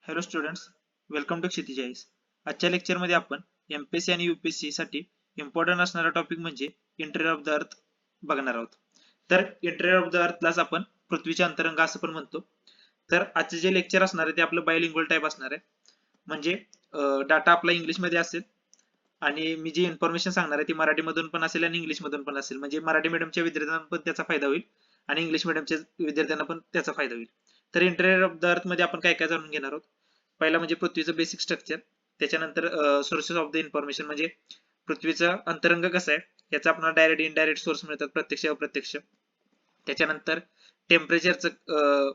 Hello students, welcome to Kshitij IAS. आजच्या लेक्चरमध्ये आपण एमपीएससी आणि यूपीएससी साठी इम्पॉर्टंट असणारा टॉपिक म्हणजे इंटेरियर ऑफ द अर्थ बघणार आहोत. तर इंटेरियर ऑफ द अर्थलाच आपण पृथ्वीचे अंतरंग असं पण म्हणतो. तर आजचे जे लेक्चर असणार आहे ते आपलं बायलिंग्वल टाईप असणार आहे. म्हणजे डाटा आपला इंग्लिशमध्ये असेल आणि मी जी इन्फॉर्मेशन सांगणार आहे ती मराठीमधून पण असेल आणि इंग्लिशमधून पण असेल. म्हणजे मराठी मीडियमच्या विद्यार्थ्यांना पण त्याचा फायदा होईल आणि इंग्लिश मीडियमच्या विद्यार्थ्यांना पण त्याचा फायदा होईल. तर इंटेरियर ऑफ द अर्थ मध्ये आपण काय काय जाणून घेणार आहोत. पहिला म्हणजे पृथ्वीचं बेसिक स्ट्रक्चर, त्याच्यानंतर सोर्सेस ऑफ द इन्फॉर्मेशन म्हणजे पृथ्वीचा अंतरंग कसा आहे याचा आपल्याला डायरेक्ट इनडायरेक्ट सोर्स मिळतात, प्रत्यक्ष अप्रत्यक्ष. त्याच्यानंतर टेम्परेचरचं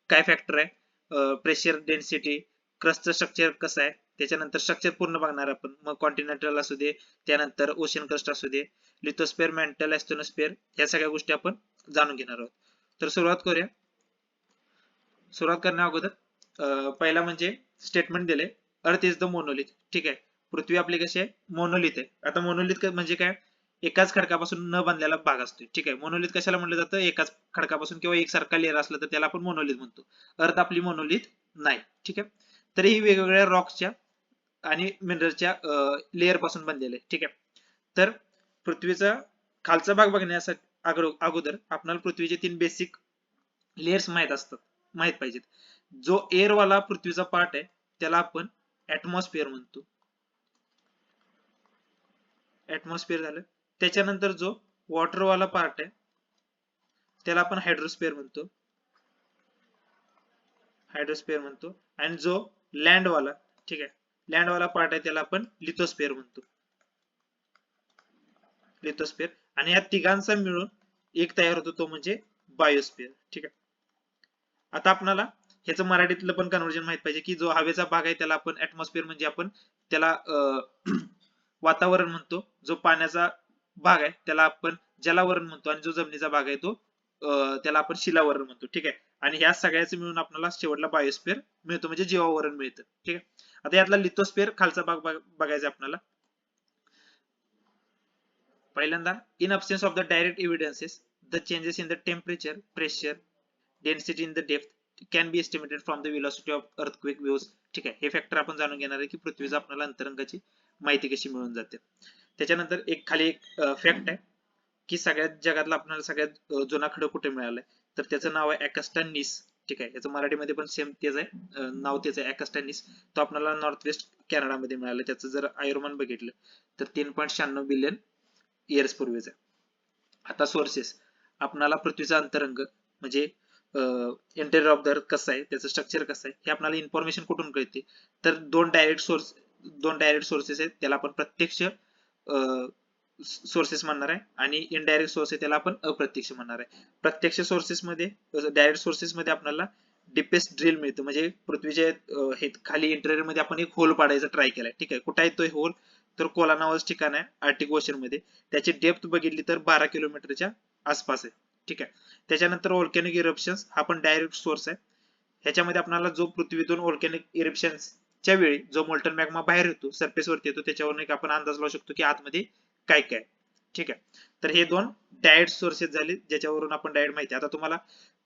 काय फॅक्टर आहे, प्रेशर, डेन्सिटी, क्रस्टचं स्ट्रक्चर कसं आहे, त्याच्यानंतर स्ट्रक्चर पूर्ण बघणार आपण. मग कॉन्टिनेंटल असू दे, त्यानंतर ओशन क्रस्ट असू दे, लिथोस्फिअर, मॅन्टल, ऍस्ट्रोनॉस्फिअर, या सगळ्या गोष्टी आपण जाणून घेणार आहोत. तर सुरुवात करूया. सुरुवात करण्या अगोदर पहिला म्हणजे स्टेटमेंट दिले, अर्थ इज द मोनोलिथ. ठीक आहे, पृथ्वी आपली कशी आहे, मोनोलिथ आहे. आता मोनोलिथ म्हणजे काय, एकाच खडकापासून न बनलेला भाग असतो. ठीक आहे, मोनोलिथ कशाला म्हटलं जातं, एकाच खडकापासून किंवा एकसारखा लेअर असलं तर त्याला आपण मोनोलिथ म्हणतो. अर्थ आपली मोनोलिथ नाही. ठीक आहे, तर ही वेगवेगळ्या रॉक्सच्या आणि मिनरलच्या लेअर पासून बनलेले आहे. ठीक आहे, तर पृथ्वीचा खालचा भाग बघण्यासाठी अगोदर आपल्याला पृथ्वीचे 3 बेसिक लेयर्स माहित पाहिजेत. जो एअर वाला पृथ्वीचा पार्ट आहे त्याला आपण ऍटमॉस्फिअर म्हणतो. ऍटमॉस्फिअर झालं. त्याच्यानंतर जो वॉटर वाला पार्ट आहे त्याला आपण हायड्रोस्फिअर म्हणतो. आणि जो लँड वाला, ठीक आहे, लँड वाला पार्ट आहे त्याला आपण लिथोस्फिअर म्हणतो. आणि या तिघांचा मिळून एक तयार होतो, तो म्हणजे बायोस्फिअर. ठीक आहे, आता आपल्याला ह्याचं मराठीतलं पण कन्वर्जन माहित पाहिजे की जो हवेचा भाग आहे त्याला आपण ऍटमॉस्फिअर म्हणजे आपण त्याला वातावरण म्हणतो. जो पाण्याचा भाग आहे त्याला आपण जलावरण म्हणतो आणि जो जमिनीचा भाग आहे तो त्याला आपण शिलावरण म्हणतो. ठीक आहे, आणि ह्या सगळ्याचे मिळून आपल्याला शेवटला बायोस्फिअर मिळतो, म्हणजे जीवावरण मिळतं. ठीक आहे, आता यातला लिथोस्फिअर खालचा भाग बघायचा आपल्याला. पहिल्यांदा, in absence of the direct evidences the changes in the temperature, pressure, density in the depth can be estimated from the velocity of earthquake waves. ठीक आहे, हे फॅक्टर आपण जाणून घेणार आहे की पृथ्वीचा आपल्याला अंतरंगाची माहिती कशी मिळून जाते. त्याच्यानंतर खाली एक फॅक्ट आहे की सगळ्यात जगातला आपल्याला सगळ्यात जुना खडक कुठे मिळालाय, तर त्याचं नाव आहे ऍकस्टा निस. ठीक आहे, याचं मराठीमध्ये पण सेम तेच आहे, नाव तेच आहे, ऍकस्टा निस. तो आपल्याला नॉर्थ वेस्ट कॅनडामध्ये मिळाला. त्याचं जर आयुर्मान बघितलं तर 3.96 बिलियन इयर्स पूर्वीचा. आता सोर्सेस, आपल्याला पृथ्वीचा अंतरंग म्हणजे इंटेरियर ऑफ द अर्थ कसं आहे, त्याचं स्ट्रक्चर कसं आहे, हे आपल्याला इन्फॉर्मेशन कुठून कळते, तर दोन डायरेक्ट सोर्सेस आहेत, त्याला आपण प्रत्यक्ष सोर्सेस म्हणणार आहे आणि इनडायरेक्ट सोर्स आहे त्याला आपण अप्रत्यक्ष म्हणणार आहे. प्रत्यक्ष सोर्सेस मध्ये, डायरेक्ट सोर्सेस मध्ये आपल्याला डीपेस्ट ड्रिल मिळतं. म्हणजे पृथ्वीच्या हे खाली इंटेरियर मध्ये आपण एक होल पाडायचा ट्राय केलाय. ठीक आहे, कुठे आहे तो होल, तर कोला नावाचं ठिकाण आहे आर्टिक ओशन मध्ये. त्याची डेप्थ बघितली तर 12 किलोमीटरच्या आसपास आहे. ठीक आहे, त्याच्यानंतर व्होल्कॅनिक इरप्शन्स हा पण डायरेक्ट सोर्स आहे. ह्याच्यामध्ये आपल्याला जो पृथ्वीतून व्होल्कॅनिक इरप्शन्सच्या वेळी जो मोल्टन मॅग्मा बाहेर येतो, सरफेस वरती येतो, त्याच्यावरून एक आपण अंदाज लावू शकतो की आतमध्ये काय काय. ठीक आहे, तर हे दोन डायरेक्ट सोर्सेस झाले ज्याच्यावरून आपण डायरेक्ट माहिती. आता तुम्हाला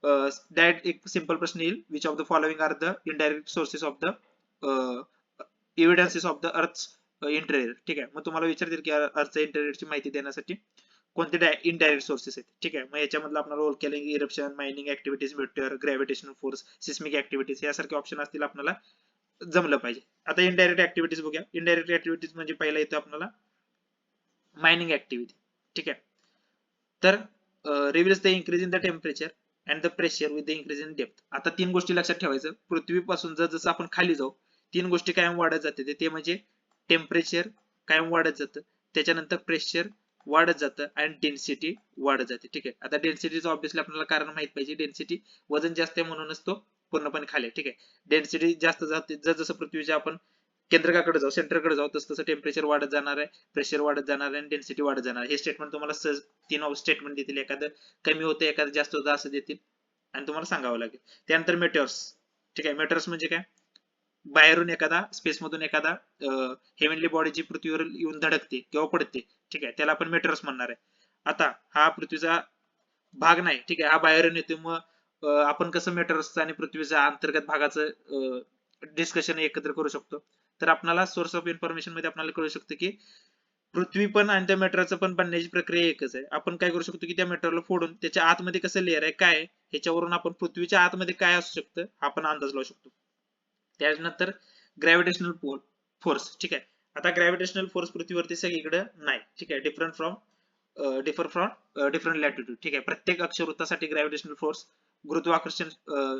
डायरेक्ट एक सिंपल प्रश्न येईल, which of the following are the indirect sources of the evidences of the earth interior. ठीक आहे, मग तुम्हाला विचारतील की अर्थच्या इंटेरियरची माहिती देण्यासाठी कोणते इनडायरेक्ट सोर्सेस आहेत. ठीक आहे, मग याच्यामधलं आपल्याला volcanic eruption, mining activities, meteor, gravitational force, seismic activities यासारखे ऑप्शन असतील आपल्याला जमलं पाहिजे. आता इनडायरेक्ट ऍक्टिव्हिटीज बघूया. इनडायरेक्ट ऍक्टिव्हिटीज म्हणजे पहिला येतो आपल्याला मायनिंग ऍक्टिव्हिटी. ठीक आहे, तर reveals the increase in the temperature and the pressure with the increase in depth. आता 3 गोष्टी लक्षात ठेवायचं, पृथ्वीपासून जसं आपण खाली जाऊ 3 गोष्टी कायम वाढत जाते. ते म्हणजे टेम्परेचर कायम वाढत जातं, त्याच्यानंतर प्रेशर वाढत जातं आणि डेन्सिटी वाढत जाते. ठीक आहे, आता डेन्सिटीचं ऑब्व्हियसली आपल्याला कारण माहित पाहिजे. डेन्सिटी वजन जास्त आहे म्हणूनच तो पूर्णपणे खाली. ठीक आहे, डेन्सिटी जास्त जाते जसं पृथ्वीच्या आपण केंद्रकाकडे जाऊ, सेंटरकडे जाऊ, तसं टेम्परेचर वाढत जाणार आहे, प्रेशर वाढत जाणार आहे आणि डेन्सिटी वाढत जाणार आहे. हे स्टेटमेंट तुम्हाला सहज 3 स्टेटमेंट देतील, एखादं कमी होतं एखादं जास्त होतं असं देतील आणि तुम्हाला सांगावं लागेल. त्यानंतर मेटेओर्स. ठीक आहे, मेटेओर्स म्हणजे काय, बाहेरून एखादा स्पेस मधून एखादा हेव्हनली बॉडी जी पृथ्वीवर येऊन धडकते किंवा पडते. ठीक आहे, त्याला आपण मेटेओर्स म्हणणार आहे. आता हा पृथ्वीचा भाग नाही. ठीक आहे, हा बाहेरून येतो. मग आपण कसं मेटेओर्सचं आणि पृथ्वीच्या अंतर्गत भागाचं डिस्कशन एकत्र करू शकतो. तर आपल्याला सोर्स ऑफ इन्फॉर्मेशन मध्ये आपल्याला कळू शकतं की पृथ्वी पण आणि त्या मॅटरचं पण बनण्याची प्रक्रिया एकच आहे. आपण काय करू शकतो की त्या मॅटरला फोडून त्याच्या आतमध्ये कसं लेअर आहे काय आहे, ह्याच्यावरून आपण पृथ्वीच्या आतमध्ये काय असू शकतं हा आपण अंदाज लावू शकतो. त्यानंतर ग्रॅव्हिटेशनल फोर्स, ठीक आहे. आता ग्रॅव्हिटेशनल फोर्स पृथ्वीवरती सगळीकडे नाही, ठीक आहे. डिफरंट लॅटिट्यूड, ठीक आहे. प्रत्येक अक्षवृत्तासाठी ग्रॅव्हिटेशनल फोर्स, गुरुत्वाकर्षण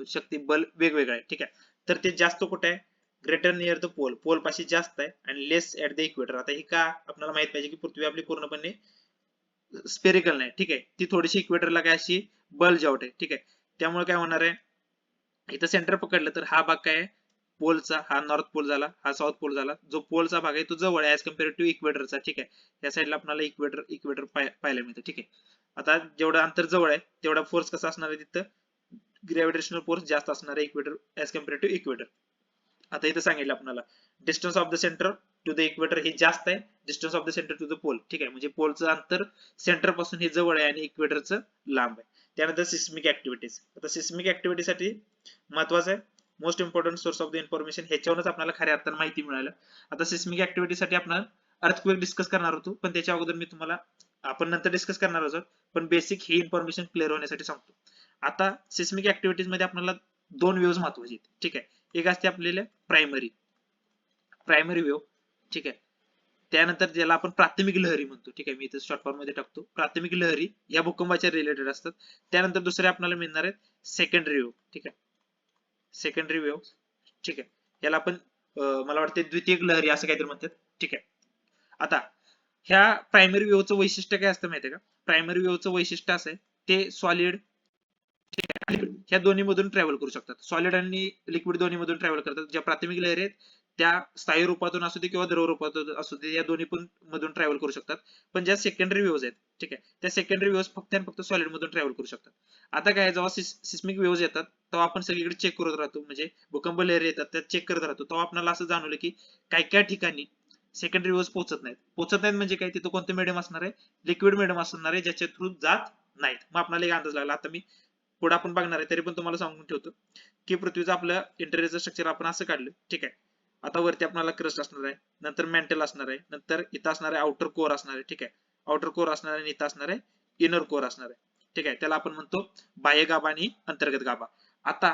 शक्ती बल वेगवेगळं आहे, ठीक आहे. तर ते जास्त कुठे आहे? Greater near the pole, pole पाशी जास्त आहे आणि लेस ऍट द इक्वेटर. आता हे का आपल्याला माहित पाहिजे की पृथ्वी आपली पूर्णपणे स्पेरिकल नाही, ठीक आहे. ती थोडीशी इक्वेटरला काय अशी बल्ज आउट आहे, ठीक आहे. त्यामुळे काय होणार आहे, इथं सेंटर पकडलं तर हा भाग काय आहे पोलचा, हा नॉर्थ पोल झाला, हा साऊथ पोल झाला. जो पोलचा भाग आहे तो जवळ आहे ऍज कम्पेअर टू इक्वेटरचा, ठीक आहे. या साईडला आपल्याला इक्वेटर इक्वेटर पाहायला मिळतं, ठीक आहे. आता जेवढं अंतर जवळ आहे तेवढा फोर्स कसा असणार आहे, तिथं ग्रॅव्हिटेशनल फोर्स जास्त असणार आहे equator as compare to equator. आता इथं सांगितलं आपल्याला distance of the centre to the equator हे जास्त आहे, distance of the centre to the pole, ठीक आहे. म्हणजे पोलचं अंतर सेंटर पासून हे जवळ आहे आणि इक्वेटरचं लांब आहे. त्यानंतर सिस्मिक ऍक्टिव्हिटीज. आता सिस्मिक ऍक्टिव्हिटीसाठी महत्वाचं आहे most important source of the information, ह्याच्यावरच आपल्याला खऱ्या अर्थानं माहिती मिळालं. आता सिस्मिक ऍक्टिव्हिटीसाठी आपण अर्थक्वेक डिस्कस करणार होतो, पण त्याच्या अगोदर मी तुम्हाला आपण नंतर डिस्कस करणार आहोत, पण बेसिक ही इन्फॉर्मेशन क्लिअर होण्यासाठी सांगतो. आता सिस्मिक ऍक्टिव्हिटीज मध्ये आपल्याला दोन वेव्हज महत्वाचे आहेत, ठीक आहे. एक असते आपल्याला प्रायमरी वेव्ह, ठीक आहे. त्यानंतर ज्याला आपण प्राथमिक लहरी म्हणतो, ठीक आहे. मी इथे शॉर्ट फॉर्म मध्ये टाकतो. प्राथमिक लहरी या भूकंपाच्या रिलेटेड असतात. त्यानंतर दुसरे आपल्याला मिळणार आहेत सेकंडरी वेव्ह, ठीक आहे. सेकंडरी वेव्ह, ठीक आहे. याला आपण मला वाटते द्वितीयक लहरी असं काहीतरी म्हणतात, ठीक आहे. आता ह्या प्रायमरी वेव्हचं वैशिष्ट्य काय असतं माहितीये का? प्रायमरी वेव्हचं वैशिष्ट्य असं आहे ते सॉलिड ह्या दोन्ही मधून ट्रॅव्हल करू शकतात. सॉलिड आणि लिक्विड दोन्ही मधून ट्रॅव्हल करतात. ज्या प्राथमिक लहरी आहेत त्या स्थायी रूपातून असू दे किंवा द्रव रूपातून असू दे, या दोन्ही पण मधून ट्रॅव्हल करू शकतात. पण ज्या सेकंडरी वेव्हज आहेत, ठीक आहे, त्या सेकंडरी वेव्हज फक्त आणि फक्त सॉलिड मधून ट्रॅव्हल करू शकतात. आता काय जेव्हा सिस्मिक वेव्हज येतात तेव्हा आपण सगळीकडे चेक करत राहतो, म्हणजे भूकंप लहरी येतात त्या चेक करत राहतो. तेव्हा आपल्याला असं जाणवलं की काय काय ठिकाणी सेकंडरी वेव्हज पोहोचत नाहीत म्हणजे काय, तिथं कोणतं मीडियम असणार आहे, लिक्विड मीडियम असणार आहे ज्याच्या थ्रू जात नाहीत. मग आपल्याला एक अंदाज लागला. आता मी पुढे आपण बघणार आहे तरी पण तुम्हाला सांगून ठेवतो की पृथ्वीचं आपलं इंटेरियरचं स्ट्रक्चर आपण असं काढलं, ठीक आहे. आता वरती आपल्याला क्रस्ट असणार आहे, नंतर मेंटल असणार आहे, नंतर इथं असणार आहे आउटर कोर असणार आहे, ठीक आहे. आउटर कोर असणार आहे आणि इथं असणार आहे इनर कोर असणार आहे, ठीक आहे. त्याला आपण म्हणतो बाह्य गाभा आणि अंतर्गत गाभा. आता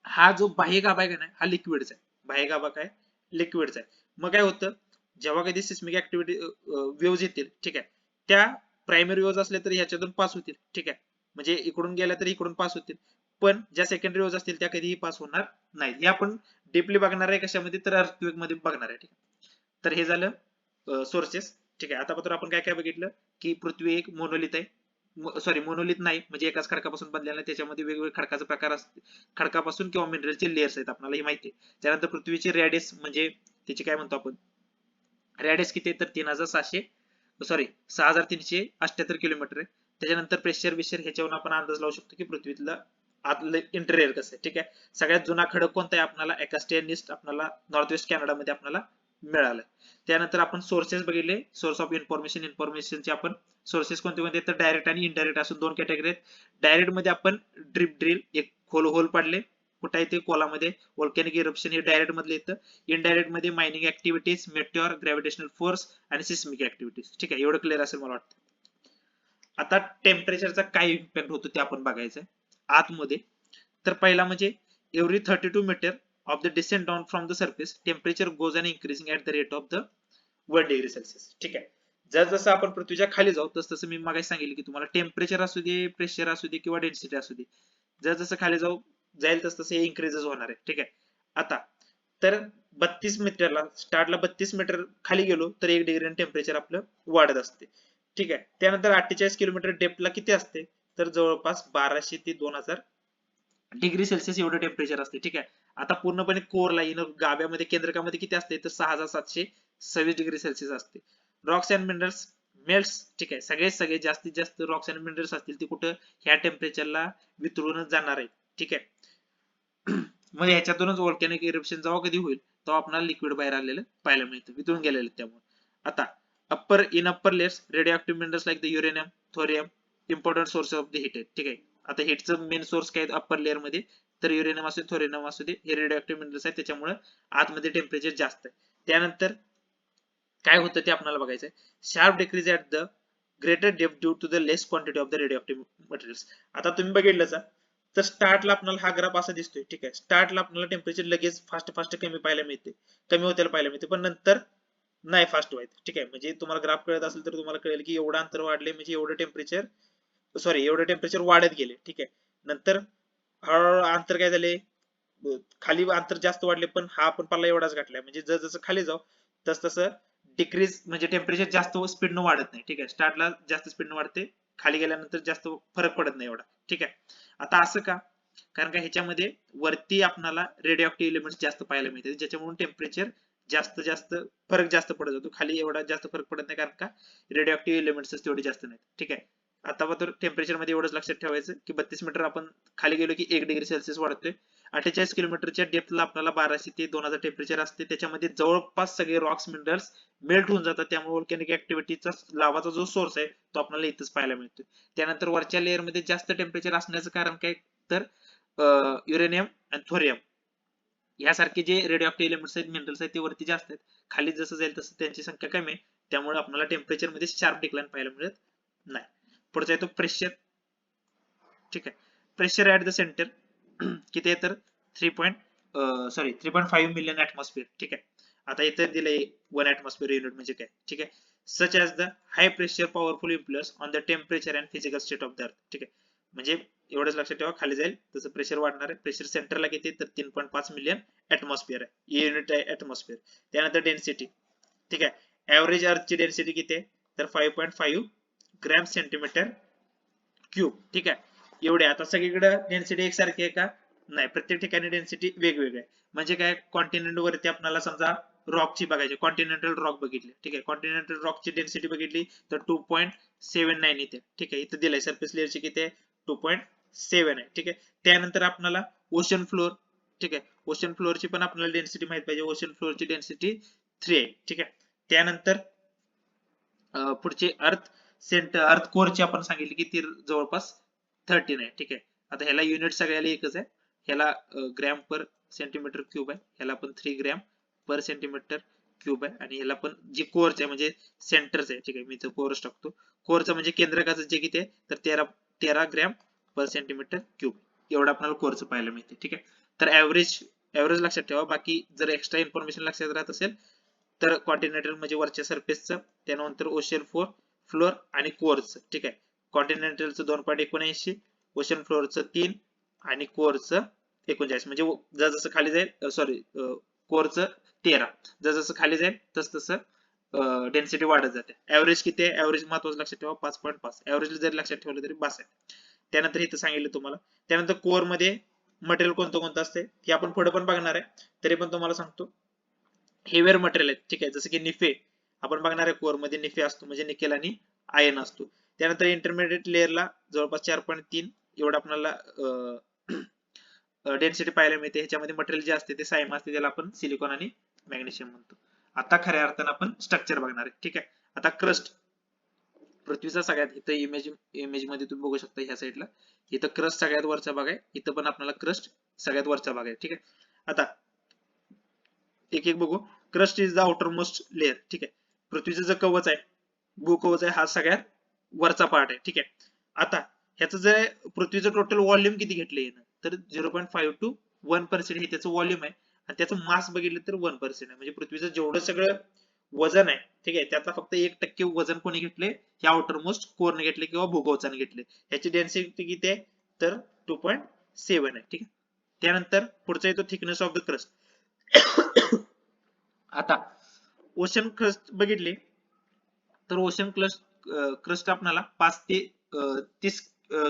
हा जो बाह्य गाभा आहे का नाही, हा लिक्विडचा आहे. बाह्य गाभा काय, लिक्विडचा आहे. मग काय होतं, जेव्हा कधी सिस्मिक ऍक्टिव्हिटी वेव्हज येतील, ठीक आहे, त्या प्रायमरी वेव्हज असल्या तरी ह्याच्यातून पास होतील, ठीक आहे. म्हणजे इकडून गेल्या तरी इकडून पास होतील. पण ज्या सेकंडरी वेव्हज असतील त्या कधीही पास होणार नाहीत. हे आपण डीपली बघणार आहे कशामध्ये, तर अर्थक्वेक मध्ये बघणार आहे, ठीक आहे. तर हे झालं सोर्सेस, ठीक आहे. आता आपण काय काय बघितलं की पृथ्वी एक मोनोलिथ आहे, सॉरी मोनोलिथ नाही, म्हणजे एकाच खडकापासून बनलेला आहे. त्याच्यामध्ये वेगवेगळे खडकाचे प्रकार असते, खडकापासून किंवा मिनरलचे लेयर्स आहेत, आपल्याला हे माहिती आहे. त्यानंतर पृथ्वीची रेडियस म्हणजे त्याची काय म्हणतो आपण, रेडियस किती आहे तर 6378 किलोमीटर आहे. त्याच्यानंतर प्रेशर बिशर ह्याच्यावरून आपण अंदाज लावू शकतो की पृथ्वीतलं आतलं इंटेरियर कसं आहे, ठीक आहे. सगळ्यात जुना खडक कोणता आहे आपल्याला, अकास्टियन निस्ट आपल्याला नॉर्थ वेस्ट कॅनडामध्ये आपल्याला मिळालं. त्यानंतर आपण सोर्सेस बघितले, सोर्स ऑफ इन्फॉर्मेशनचे आपण सोर्सेस कोणते कोणते, तर डायरेक्ट आणि इनडायरेक्ट असून दोन कॅटेगरी आहेत. डायरेक्ट मध्ये आपण ड्रिल एक खोल होल पाडले, कुठे आहे ते कोलामध्ये, व्होल्कॅनिक इरप्शन हे डायरेक्ट मधले येतं. इनडायरेक्ट मध्ये mining activities, Meteor, gravitational force आणि सिस्मिक ऍक्टिव्हिटीज, ठीक आहे. एवढं क्लिअर असेल मला वाटतं. आता टेम्परेचरचा काय इम्पॅक्ट होतो ते आपण बघायचं आहे आतमध्ये. तर पहिला म्हणजे every 32 metre of the descent down from the surface temperature goes on increasing at the rate of the 1 degree Celsius, ठीक आहे. जसं आपण पृथ्वीच्या खाली जाऊ तसं मी मागे सांगितलं की तुम्हाला टेम्परेचर असू दे, प्रेशर असू दे किंवा डेन्सिटी असू दे, जसं खाली जाईल तसं हे इन्क्रीजेस होणार आहे, ठीक आहे. आता तर 32 मीटरला स्टार्टला 32 मीटर खाली गेलो तर 1 डिग्री टेम्परेचर आपलं वाढत असते, ठीक आहे. त्यानंतर 48 किलोमीटर डेप्थला किती असते, तर जवळपास 1200 ते 2000 डिग्री सेल्सिअस एवढं टेम्परेचर असते, ठीक आहे. आता पूर्णपणे कोरला गाभ्यामध्ये केंद्रकामध्ये किती असते तर 6726 डिग्री सेल्सिअस असते. रॉक्स अँड मिनरल्स मेल्ट्स, ठीक आहे. सगळे जास्तीत जास्त रॉक्स अँड मिनरल्स असतील ते कुठं, ह्या टेम्परेचरला वितळूनच जाणार आहे, ठीक आहे. मग ह्याच्यातूनच व्होल्कॅनिक इरप्शन जेव्हा कधी होईल तेव्हा आपल्याला लिक्विड बाहेर आलेलं पाहायला मिळतं, वितळून गेलेलं. त्यामुळे आता upper layers radio active minerals like the uranium, thorium important source of the heat आहे, ठीक आहे. आता हिटचं मेन सोर्स काय अप्पर लेअर मध्ये, तर युरेनियम असू दे थोरियम असू दे हे रेडिओ मिनरल्स आहेत, त्याच्यामुळे आतमध्ये टेम्परेचर जास्त आहे. त्यानंतर काय होतं ते आपल्याला बघायचं आहे. Sharp decrease at the greater depth due to the less quantity of the radio materials. आता तुम्ही बघितलं तर स्टार्टला आपल्याला हा ग्राफ असा दिसतोय, ठीक आहे. स्टार्टला आपल्याला टेम्परेचर लगेच फास्ट फास्ट कमी पाहायला मिळते, कमी होत्याला पाहायला मिळते, पण नंतर नाही फास्ट व्हायचं, ठीक आहे. म्हणजे तुम्हाला ग्राफ कळत असेल तर तुम्हाला कळेल की एवढं अंतर वाढले म्हणजे एवढं टेम्परेचर वाढत गेले, ठीक आहे. नंतर हळूहळू अंतर काय झाले, खाली अंतर जास्त वाढले, पण हा पण पल्ला एवढाच घातलाय. म्हणजे जसं खाली जाऊ तस तसं डिक्रीज म्हणजे टेम्परेचर जास्त स्पीडनं वाढत नाही, ठीक आहे. स्टार्टला जास्त स्पीडनं वाढते, खाली गेल्यानंतर जास्त फरक पडत नाही एवढा, ठीक आहे. आता असं का, कारण का ह्याच्यामध्ये वरती आपल्याला रेडिओ ऍक्टिव्ह एलिमेंट्स जास्त पाहायला मिळते, ज्याच्यामुळे टेम्परेचर जास्त जास्त फरक जास्त पडत जातो. खाली एवढा जास्त फरक पडत नाही, कारण का रेडिओ ऍक्टिव्ह एलिमेंट्स तेवढे जास्त नाहीत, ठीक आहे. आता तर टेम्परेचर मध्ये एवढंच लक्षात ठेवायचं की 32 मीटर आपण खाली गेलो की 1 डिग्री सेल्सिअस वाढतोय. 48 किलोमीटरच्या डेप्थला आपल्याला 1200 ते 2000 टेम्परेचर असते. त्याच्यामध्ये जवळपास सगळे रॉक्स मिनरल्स मेल्ट होऊन जातात, त्यामुळे व्होल्कॅनिक ऍक्टिव्हिटीचा लावाचा जो सोर्स आहे तो आपल्याला इथंच पाहायला मिळतो. त्यानंतर वरच्या लेअर मध्ये जास्त टेम्परेचर असण्याचं कारण काय, तर युरेनियम आणि थोरियम यासारखे जे रेडिओ एलिमेंट्स आहेत, मिनरल्स आहेत, ते वरती जास्त आहेत. खाली जसं जाईल तसं त्यांची संख्या कमी आहे, त्यामुळे आपल्याला टेम्परेचर मध्ये शार्प डिक्लाइन पाहायला मिळत नाही. पुढचा येतो प्रेशर, ठीक आहे. प्रेशर ऍट द सेंटर किती आहे तर 3.5 मिलियन ऍटमॉस्फिअर, ठीक आहे. आता इथे दिलंय 1 ऍटमॉस्फिअर युनिट म्हणजे काय, ठीक आहे. Such as the high pressure powerful influence on the temperature and physical state of the earth, ठीक आहे. म्हणजे एवढंच लक्षात ठेवा, खाली जाईल तसं प्रेशर वाढणार आहे. प्रेशर सेंटरला किती तर 3.5 मिलियन ऍटमॉस्फिअर आहे, युनिट आहे ऍटमॉस्फिअर. त्यानंतर डेन्सिटी, ठीक आहे. ऍव्हरेज अर्थची डेन्सिटी किती आहे तर 5.5 ग्रॅम सेंटीमीटर क्यूब, ठीक आहे. एवढे. आता सगळीकडे डेन्सिटी एकसारखी आहे का, नाही, प्रत्येक ठिकाणी डेन्सिटी वेगवेगळी आहे. म्हणजे काय, कॉन्टिनेंट वरती आपल्याला समजा रॉकची बघायची, कॉन्टिनेंटल रॉक बघितले, ठीक आहे. कॉन्टिनेंटल रॉकची डेन्सिटी बघितली तर 2.79 इथे, ठीक आहे. इथे दिलंय सरफेस लेअरची किती आहे 2.7 आहे, ठीक आहे. त्यानंतर आपल्याला ओशन फ्लोअर, ठीक आहे. ओशन फ्लोअरची पण आपल्याला डेन्सिटी माहित पाहिजे. ओशन फ्लोअरची डेन्सिटी 3 आहे, ठीक आहे. त्यानंतर पुढचे अर्थ कोरची आपण सांगितले की ती जवळपास 13 आहे, ठीक आहे. आता ह्याला युनिट सगळ्याला एकच आहे, ह्याला ग्रॅम पर सेंटीमीटर क्यूब आहे, ह्याला पण 3 ग्रॅम पर सेंटीमीटर क्यूब आहे, आणि ह्याला पण जे कोरच आहे म्हणजे सेंटरच आहे, ठीक आहे. मी इथं कोरच टाकतो. कोरचं म्हणजे केंद्रकाचं जे किती आहे तर 13 ग्रॅम पर सेंटीमीटर क्यूब, एवढं आपल्याला कोरचं पाहायला मिळते, ठीक आहे. तर ऍव्हरेज लक्षात ठेवा. बाकी जर एक्स्ट्रा इन्फॉर्मेशन लक्षात राहत असेल तर कॉन्टिनेंटल म्हणजे वरच्या सरफेसचं, त्यानंतर ओशन फ्लोअर आणि कोरचं, ठीक आहे. कॉन्टिनेंटलचं 2.79, ओशन फ्लोअरचं 3 आणि कोरचं 39. म्हणजे जसं खाली जाईल कोरचं 13, जसं खाली जाईल तसं डेन्सिटी वाढत जाते. ऍव्हरेज किती आहे, ऍव्हरेज महत्वाचं लक्षात ठेवा 5.5. ऍव्हरेज जरी लक्षात ठेवलं तरी बस आहे. त्यानंतर इथं सांगितलं तुम्हाला. त्यानंतर कोर मध्ये मटेरियल कोणतं असते हे आपण पुढे पण बघणार आहे, तरी पण तुम्हाला सांगतो. हेवियर मटेरियल आहे, ठीक आहे. जसं की निफे आपण बघणार आहे, कोर मध्ये निफे असतो म्हणजे निकेल आणि आयर्न असतो. त्यानंतर इंटरमिडिएट लेअरला जवळपास 4.3 एवढा आपल्याला डेन्सिटी पाहायला मिळते. ह्याच्यामध्ये मटेरियल जे असते ते सायम असते, त्याला आपण सिलिकॉन आणि मॅग्नेशियम म्हणतो. आता खऱ्या अर्थानं आपण स्ट्रक्चर बघणार आहे, ठीक आहे. आता क्रस्ट, पृथ्वीचा सगळ्यात, इथं इमेज मध्ये तुम्ही बघू शकता ह्या साईडला, इथं क्रस्ट सगळ्यात वरचा भाग आहे, इथं पण आपल्याला क्रस्ट सगळ्यात वरचा भाग आहे, ठीक आहे. आता एक एक बघू. Crust is the outer most layer, ठीक आहे. पृथ्वीचं जे कवच आहे, भूकवच आहे, हा सगळ्यात वरचा पार्ट आहे, ठीक आहे. आता ह्याचं जे पृथ्वीचं टोटल व्हॉल्यूम किती घेतलंय तर 0.5 to 1% हे त्याचं व्हॉल्यूम आहे, आणि त्याचं मास बघितलं तर 1% आहे. म्हणजे पृथ्वीचं जेवढं सगळं वजन आहे, ठीक आहे, त्यातला फक्त 1% वजन कोणी घेतले, ह्या आउटर मोस्ट कोरने घेतले किंवा भूकवचाने घेतले. ह्याची डेन्सिटी किती आहे तर 2.7 आहे, ठीक आहे. त्यानंतर पुढचा येतो थिकनेस ऑफ द क्रस्ट. आता ओशन क्रस्ट बघितले तर ओशन क्रस्ट आपल्याला 5 ते 30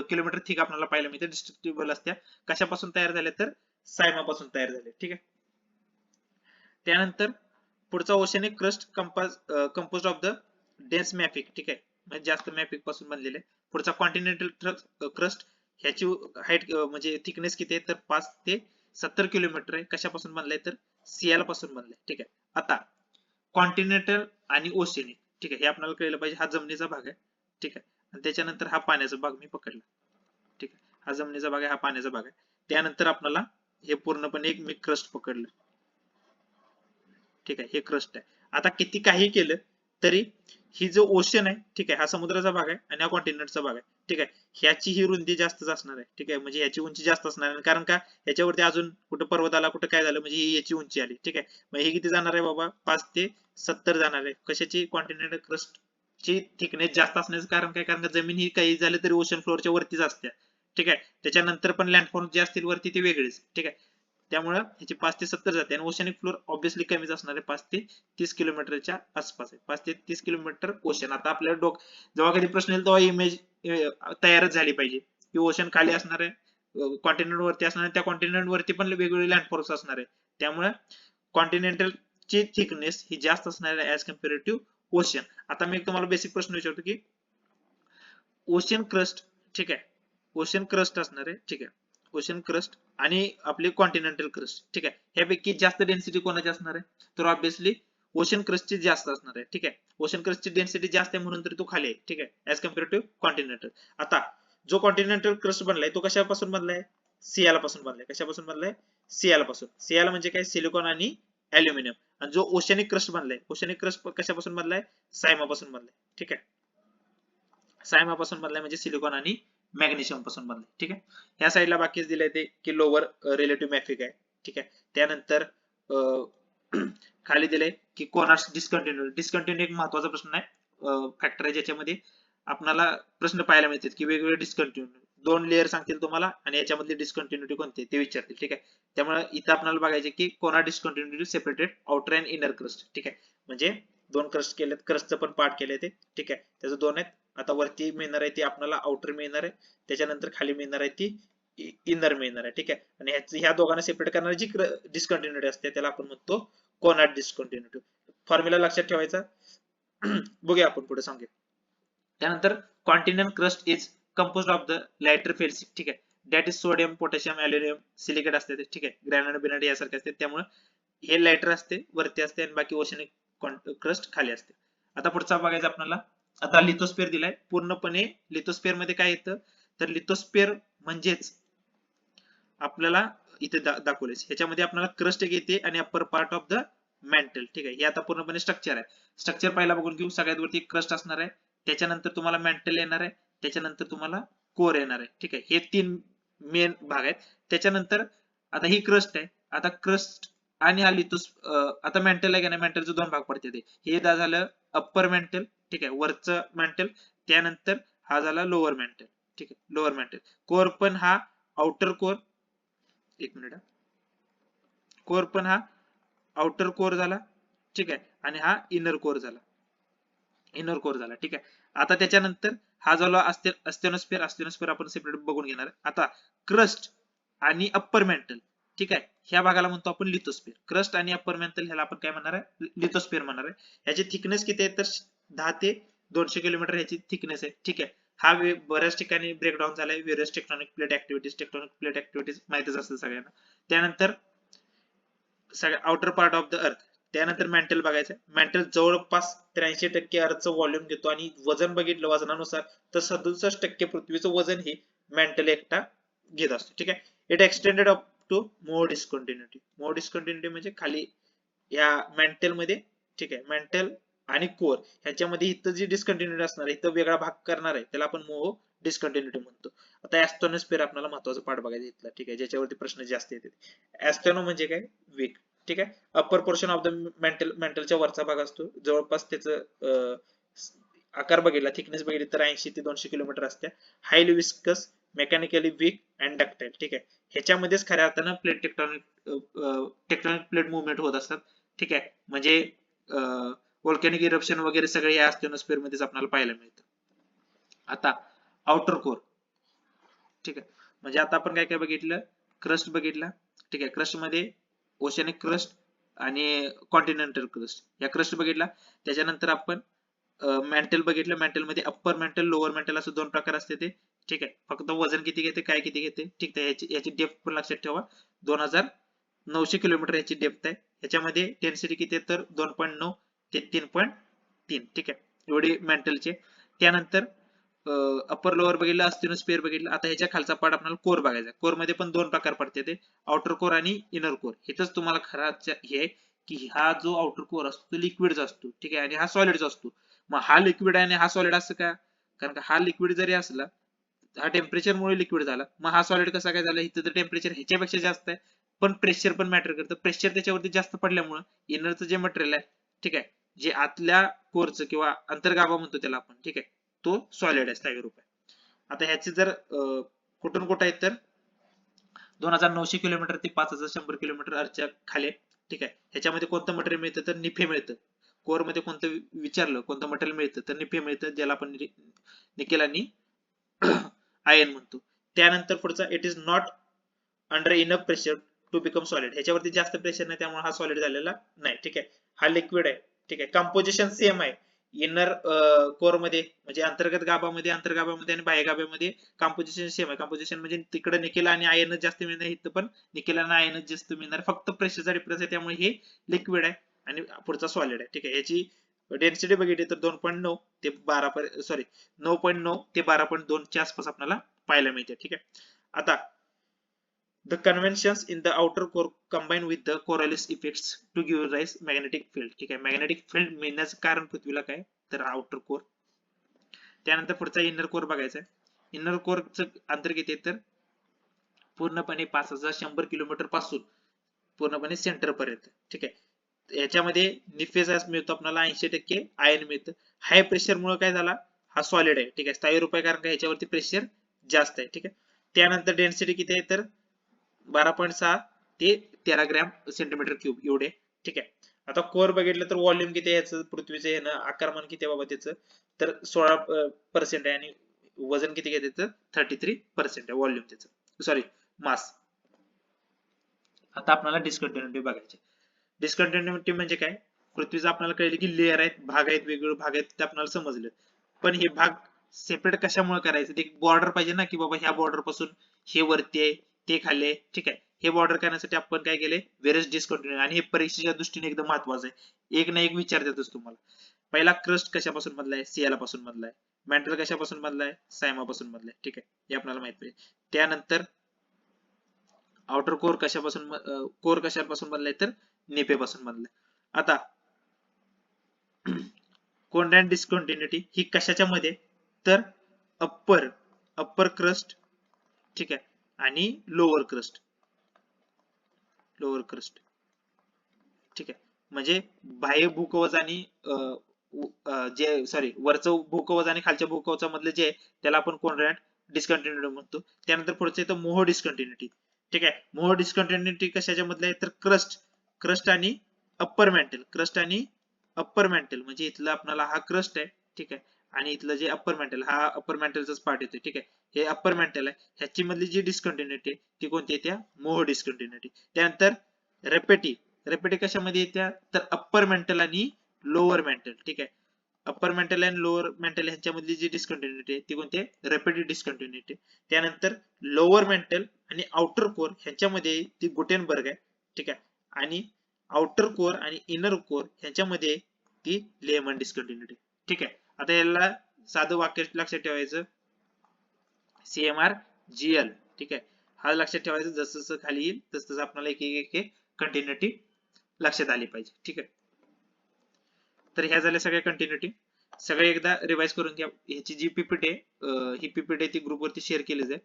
किलोमीटर थिक आपल्याला पाहायला मिळते. डिस्ट्रिक्टिबल असत्या. कशापासून तयार झाले तर सायमापासून तयार झाले, ठीक आहे. त्यानंतर पुढचा oceanic crust compose of the dense mafic, ठीक आहे. म्हणजे जास्त मॅफिक पासून बनलेले. पुढचा कॉन्टिनेंटल क्रस्ट, ह्याची हाईट म्हणजे थिकनेस किती आहे तर 5 ते 70 किलोमीटर आहे. कशापासून बनलाय तर सियाल पासून बनलाय, ठीक आहे. आता कॉन्टिनेंटल आणि ओशनिक, ठीक आहे, हे आपल्याला कळलं पाहिजे. हा जमिनीचा भाग आहे, ठीक आहे, आणि त्याच्यानंतर हा पाण्याचा भाग मी पकडला, ठीक आहे. हा जमिनीचा भाग आहे, हा पाण्याचा भाग आहे. त्यानंतर आपल्याला हे पूर्णपणे एक मी क्रस्ट पकडलं, ठीक आहे, हे क्रस्ट आहे. आता किती काही केलं तरी ही जो ओशन आहे, ठीक आहे, हा समुद्राचा भाग आहे आणि हा कॉन्टिनेंटचा भाग आहे, ठीक आहे. ह्याची ही रुंदी जास्तच असणार आहे, ठीक आहे, म्हणजे ह्याची उंची जास्त असणार आहे. कारण का ह्याच्यावरती अजून कुठं पर्वत आला, कुठं काय झालं, म्हणजे ही याची उंची आली, ठीक आहे. मग हे किती जाणार आहे बाबा, 5 ते 70 जाणार आहे. कशाची, कॉन्टिनेंटल क्रस्ट ची थिकनेस जास्त असण्याचं कारण काय, कारण का जमीन ही काही झालं तरी ओशन फ्लोअरच्या वरतीच असते, ठीक आहे. त्याच्यानंतर पण लँडफॉर्म जे असतील वरती ते वेगळेच, ठीक आहे. त्यामुळे ह्याची 5 ते 70 जाते आणि ओशनिक फ्लोअर ऑब्विसली कमीच असणार आहे, 5 ते 30 किलोमीटरच्या आसपास आहे. 5 ते 30 किलोमीटर ओशन. आता आपल्याला जेव्हा कधी प्रश्न येईल तेव्हा इमेज तयारच झाली पाहिजे की ओशन खाली असणार आहे, कॉन्टिनेंट वरती असणार आहे, त्या कॉन्टिनेंट वरती पण वेगवेगळे लँडफॉर्म्स असणार आहे. त्यामुळे कॉन्टिनेंटल ची थिकनेस ही जास्त असणार आहे ऍज कम्पेअर टू ओशन. आता मी तुम्हाला बेसिक प्रश्न विचारतो की ओशन क्रस्ट, ठीक आहे, ओशन क्रस्ट असणार आहे, ठीक आहे, ओशन क्रस्ट आणि आपली कॉन्टिनेंटल क्रस्ट, ठीक आहे, ह्यापैकी जास्त डेन्सिटी कोणाची असणार आहे, तर ऑब्विसली ओशन क्रस्टची जास्त असणार आहे, ठीक आहे. ओशन क्रस्टची डेन्सिटी जास्त आहे म्हणून तरी तो खाली आहे, ठीक आहे, ऍज कम्पेअर टू कॉन्टिनेंटल. आता जो कॉन्टिनेंटल क्रस्ट बनलाय तो कशापासून बनलाय, सियाल पासून बनलाय. कशापासून बनलाय, सियाल पासून. सियाल म्हणजे काय, सिलिकॉन आणि अल्युमिनियम. आणि जो ओशनिक क्रस्ट बनलाय, ओशनिक क्रस्ट कशापासून बनलाय, सायमा पासून बनलाय, ठीक आहे. सायमा पासून बनलाय म्हणजे सिलिकॉन आणि मॅग्नेशियम पासून बनलाय, ठीक आहे. ह्या साईडला बाकीच दिलंय ते की लोअर रिलेटिव्ह मॅफिक आहे, ठीक आहे. त्यानंतर खाली दिलंय की कोनार्स डिस्कंटिन्यू. डिस्कंटिन्यू एक महत्वाचा प्रश्न आहे, फॅक्टर आहे ज्याच्यामध्ये आपल्याला प्रश्न पाहायला मिळतात की वेगवेगळे डिस्कंटिन्यू, 2 लेअर सांगतील तुम्हाला आणि याच्यामधली डिस्कंटिन्युटी कोणती ते विचारतील, ठीक आहे. त्यामुळे इथं आपल्याला बघायचे की कोना discontinuity separated outer and inner crust, ठीक आहे. म्हणजे 2 क्रस्ट केलेत, क्रस्टचं पण पार्ट केले ते, ठीक आहे. त्याचं 2 आहेत. आता वरती मिळणार आहे ती आपल्याला आउटर मिळणार आहे, त्याच्यानंतर खाली मिळणार आहे ती इनर मिळणार आहे, ठीक आहे. आणि ह्या दोघांना सेपरेट करणारी जी डिस्कंटिन्युटी असते त्याला आपण म्हणतो कोनाट डिस्कंटिन्युटी. फॉर्म्युला लक्षात ठेवायचा. बघूया आपण पुढे सांगूया. त्यानंतर continent crust is composed of the lighter felsic, ठीक आहे, that is sodium, potassium, aluminium, silicate असते, ठीक आहे, ग्रॅनाइट बिनाइट यासारखे असते. त्यामुळे हे लाइटर असते वरती असते आणि बाकी ओशनिक क्रस्ट खाली असते. आता पुढचा बघायचा आपल्याला. आता लिथोस्फिअर दिलाय पूर्णपणे. लिथोस्फिअर मध्ये काय येतं, तर लिथोस्फिअर म्हणजेच आपल्याला इथे दाखवले ह्याच्यामध्ये आपल्याला क्रस्ट येते आणि upper part of the mantle, ठीक आहे. हे आता पूर्णपणे स्ट्रक्चर आहे. स्ट्रक्चर पहिला बघून घेऊ. सगळ्यात वरती क्रस्ट असणार आहे, त्याच्यानंतर तुम्हाला मॅन्टल येणार आहे, त्याच्यानंतर तुम्हाला कोर येणार आहे, ठीक आहे. हे 3 मेन भाग आहेत. त्याच्यानंतर आता ही क्रस्ट आहे. आता क्रस्ट आणि हा आता मॅन्टल आहे का नाही, मॅन्टलचे 2 भाग पडते. हे झालं अप्पर मॅन्टल, ठीक आहे, वरचं मॅन्टल. त्यानंतर हा झाला लोअर मॅन्टल, ठीक आहे, लोअर मॅन्टल. कोर पण हा आउटर कोर, एक मिनिट, कोर पण हा आउटर कोर झाला, ठीक आहे, आणि हा इनर कोर झाला, इनर कोर झाला, ठीक आहे. आता त्याच्यानंतर हा झाला अस्टेनोस्फिअर. अस्टेनोस्फिअर आपण सेपरेट बघून घेणार. आता क्रस्ट आणि अप्पर मॅन्टल, ठीक आहे, ह्या भागाला म्हणतो आपण लिथोस्फिअर. क्रस्ट आणि अप्पर मॅन्टल ह्याला आपण काय म्हणणार आहे, लिथोस्फिअर म्हणणार आहे. ह्याची थिकनेस किती आहे, तर 10 ते 200 किलोमीटर ह्याची थिकनेस आहे, ठीक आहे. हा बऱ्याच ठिकाणी ब्रेकडाऊन झालाय. वेरियस टेक्टोनिक प्लेट ऍक्टिव्हिटीज माहितीच असतात सगळ्यांना. त्यानंतर सगळ्या आउटर पार्ट ऑफ द अर्थ. त्यानंतर मॅन्टल बघायचं. मॅन्टल जवळपास 83% अर्थचं व्हॉल्यूम घेतो आणि वजन बघितलं वजनानुसार तर 67% पृथ्वीचं वजन हे मॅन्टल एकटा घेत असतो, ठीक आहे. It extended up to more discontinuity. More discontinuity म्हणजे खाली या मॅन्टल मध्ये, ठीक आहे, मॅन्टल आणि कोर ह्याच्यामध्ये इथं जी डिस्कंटिन्युटी असणार आहे, इथं वेगळा भाग करणार आहे, त्याला आपण मोर डिस्कंटिन्युटी म्हणतो. आता ऍस्ट्रोनॉस्फिअर आपल्याला महत्वाचा पार्ट बघायचा इथला, ठीक आहे, ज्याच्यावरती प्रश्न जास्त येतात. ऍस्ट्रोनो म्हणजे काय, विक, ठीक आहे. अप्पर पोर्शन ऑफ द मॅन्टलच्या वरचा भाग असतो, जवळपास त्याचं आकार बघितला, थिकनेस बघितली तर 80 ते 200 किलोमीटर असते. Highly viscous, mechanically weak and ductile, ठीक आहे. ह्याच्यामध्येच खऱ्या अर्थानं टेक्टोनिक प्लेट मुवमेंट होत असतात, ठीक आहे. म्हणजे व्होल्कॅनिक इरप्शन वगैरे सगळे या अस्टेनोस्फिअर मध्येच आपल्याला पाहायला मिळतं. आता आउटर कोर, ठीक आहे, म्हणजे आता आपण काय काय बघितलं, क्रस्ट बघितला, ठीक आहे. क्रस्ट मध्ये ओशनिक क्रस्ट आणि कॉन्टिनेंटल क्रस्ट या क्रस्ट बघितला. त्याच्यानंतर आपण मॅन्टल बघितलं. मॅन्टल मध्ये अप्पर मॅन्टल, लोअर मॅन्टल असं 2 प्रकार असते ते, ठीक आहे. फक्त वजन किती घेते, काय किती घेते, ठीक आहे. याची डेप्थ पण लक्षात ठेवा, 2900 किलोमीटर याची डेप्थ आहे. ह्याच्यामध्ये डेन्सिटी किती आहे तर 2.9 ते 3.3, ठीक आहे, एवढी मॅन्टलचे. त्यानंतर अपर लोअर बघितलं, अस्टिनोस्फिअर बघितलं. आता ह्याच्या खालचा पार्ट आपल्याला कोर बघायचा. कोर मध्ये पण दोन प्रकार पडते, ते आउटर कोर आणि इनर कोर. इथंच तुम्हाला खरा हे आहे की हा जो आउटर कोर असतो तो लिक्विडचा असतो, ठीक आहे, आणि हा सॉलिडचा असतो. मग हा लिक्विड आणि हा सॉलिड असं का? कारण का हा लिक्विड जरी असला, हा टेम्परेचर मुळे लिक्विड झाला, मग हा सॉलिड कसा काय झाला? इथं तर टेम्परेचर ह्याच्यापेक्षा जास्त आहे, पण प्रेशर पण मॅटर करतं. प्रेशर त्याच्यावरती जास्त पडल्यामुळे इनरचं जे मटेरियल आहे, ठीक आहे, जे आतल्या कोरचं किंवा अंतर्गाभा म्हणतो त्याला आपण, ठीक आहे, तो सॉलिड आहे, स्थायी रूप आहे. आता ह्याचे जर कुठून कुठं आहेत तर 2900 किलोमीटर ते 5100 किलोमीटर अर्चच्या खाली, ठीक आहे. ह्याच्यामध्ये कोणतं मटेरियल मिळतं तर निफे मिळतं. कोर मध्ये कोणतं विचारलं कोणतं मटेरियल मिळतं तर निफे मिळतं, ज्याला आपण निकेल आणि आयन म्हणतो. त्यानंतर पुढचा, it is not under enough pressure to become solid. ह्याच्यावरती जास्त प्रेशर नाही, त्यामुळे हा सॉलिड झालेला नाही, ठीक आहे. हा लिक्विड आहे, ठीक आहे. कंपोजिशन सेम आहे इनर कोर मध्ये, म्हणजे अंतर्गत गाभामध्ये, अंतर्गाभामध्ये आणि बाह्य गाभामध्ये कंपोजिशन सेम आहे. कंपोजिशन म्हणजे तिकडे निकेल आणि आयन जास्त मिळणार, इथं पण निकेल आणि आयन जास्त मिळणार, फक्त प्रेशरचा डिफरन्स आहे, त्यामुळे हे लिक्विड आहे आणि पुढचा सॉलिड आहे, ठीक आहे. याची डेन्सिटी बघितली तर 2.9 ते 12 सॉरी 9.9 ते 12.2 च्या आसपास आपल्याला पाहायला मिळते, ठीक आहे. आता the conventions in the outer core combine with the Coriolis effects to give rise magnetic field, ठीक आहे. मॅग्नेटिक फील्ड मिळण्याचं कारण पृथ्वीला काय तर आउटर कोर. त्यानंतर पुढचा इनर कोर बघायचा आहे. इनर कोरचं अंतर किती आहे तर पूर्णपणे 5100 किलोमीटर पासून पूर्णपणे सेंटर पर्यंत, ठीक आहे. याच्यामध्ये निफेस मिळतो आपल्याला 80% आयन मिळतं. हाय प्रेशर मुळे काय झाला, हा सॉलिड आहे, ठीक आहे, स्थायी रूप आहे, कारण का ह्याच्यावरती प्रेशर जास्त आहे, ठीक आहे. त्यानंतर डेन्सिटी किती आहे तर 12.6 ते 13 ग्रॅम सेंटीमीटर क्यूब एवढे, ठीक आहे. आता कोर बघितलं तर व्हॉल्यूम किती आहे याचं, पृथ्वीचं आहे ना, आकारमान किती आहे बाबा त्याचं तर 16% आहे, आणि वजन किती आहे त्याचं 33% आहे व्हॉल्यूम त्याचं, सॉरी मास. आता आपल्याला डिस्कंटिन्युटी बघायची. डिस्कंटिन्युटी म्हणजे काय? पृथ्वीचं आपल्याला कळलं की लेअर आहेत, भाग आहेत, वेगवेगळे भाग आहेत, ते आपल्याला समजलं. पण हे भाग सेपरेट कशामुळे करायचं? ते बॉर्डर पाहिजे ना, की बाबा ह्या बॉर्डर पासून हे वरती आहे, ते खाली आहे, ठीक आहे. हे बॉर्डर करण्यासाठी आपण काय केले? व्हेरियस डिस्कंटिन्युटी, आणि हे परीक्षेच्या दृष्टीने एकदम महत्वाचं आहे. एक ना एक विचारतातच तुम्हाला. पहिला क्रस्ट कशापासून बनलाय? सियाला पासून बनलाय. मॅन्टल कशापासून बनलाय? सायमा पासून बनलाय, ठीक आहे, हे आपल्याला माहित पाहिजे. त्यानंतर आउटर कोर कशापासून बनलाय तर नेपे पासून बनलाय. आता कोंड्यान डिस्कंटिन्युटी ही कशाच्या मध्ये तर अप्पर क्रस्ट, ठीक आहे, आणि लोअर क्रस्ट, ठीक आहे. म्हणजे बाह्य भूकवच आणि जे सॉरी वरचं भूकवच आणि खालच्या भूकवचा मधले जे त्याला आपण कोंड्यान डिस्कंटिन्युटी म्हणतो. त्यानंतर पुढचं येतं मोह डिस्कंटिन्युटी, ठीक आहे. मोह डिस्कंटिन्युटी कशाच्या मधले आहे तर क्रस्ट आणि अप्पर मॅन्टल म्हणजे इथलं आपल्याला हा क्रस्ट आहे, ठीक आहे, आणि इथलं जे अप्पर मॅन्टल, हा अप्पर मॅन्टलचाच पार्ट येतो, ठीक आहे. हे अप्पर मॅन्टल आहे, ह्याची मधली जी डिस्कंटिन्युटी ती कोणती येते? मोह डिस्कंटिन्युटी. त्यानंतर रेपेटी कशामध्ये येत्या तर अप्पर मेंटल आणि लोअर मेंटल, ठीक आहे. अप्पर मेंटल आणि लोअर मेंटल ह्यांच्यामधली जी डिस्कंटिन्युटी आहे ती कोणती आहे? रेपेटिव्ह डिस्कंटिन्युटी. त्यानंतर लोअर मेंटल आणि आउटर कोर ह्यांच्यामध्ये ती गुटेनबर्ग आहे, ठीक आहे, आणि आउटर कोर आणि इनर कोर ह्यांच्यामध्ये ती लेमन डिस्कंटिन्युटी, ठीक आहे. आता याला साधं वाक्य लक्षात ठेवायचं, CMR GL, ठीक आहे. हा लक्षात ठेवायचं, जसं जसं खाली येईल तसं तसं आपल्याला एक कंटिन्युटी लक्षात आली पाहिजे, ठीक आहे. तर ह्या झाल्या सगळ्या कंटिन्युटी. सगळे एकदा रिवाइज करून घ्या. ह्याची जी पीपीटी आहे ही पीपीटी आहे ती ग्रुपवरती शेअर केली जाईल.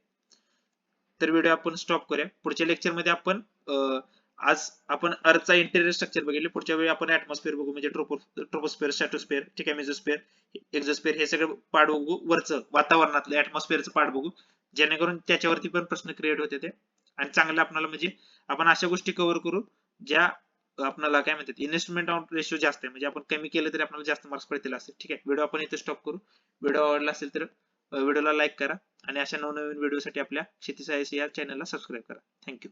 तर व्हिडिओ आपण स्टॉप करूया. पुढच्या लेक्चर मध्ये आपण आज आपण अर्थचा इंटेरियर स्ट्रक्चर बघितले. पुढच्या वेळी आपण ऍटमॉस्फिअर बघू, म्हणजे ट्रोपोस्फिअर, स्ट्रॅटोस्फिअर, ठीक आहे, मेसोस्फिअर, एक्झोस्फिअर, हे सगळं पार्ट बघू. वरचं वातावरणातलं ऍटमॉस्फिअरचं पार्ट बघू, जेणेकरून त्याच्यावरती पण प्रश्न क्रिएट होते ते, आणि चांगलं आपल्याला म्हणजे आपण अशा गोष्टी कव्हर करू ज्या आपल्याला काय म्हणतात इन्व्हेस्टमेंट रेशो जास्त आहे, म्हणजे आपण कमी केलं तरी आपल्याला जास्त मार्क्स पडतील असेल, ठीक आहे. व्हिडिओ आपण इथे स्टॉप करू. व्हिडिओ आवडला असेल तर व्हिडिओला लाईक करा, आणि अशा नवनवीन व्हिडिओसाठी आपल्या शेती सायन्स या चॅनलला सबस्क्राईब करा. थँक्यू.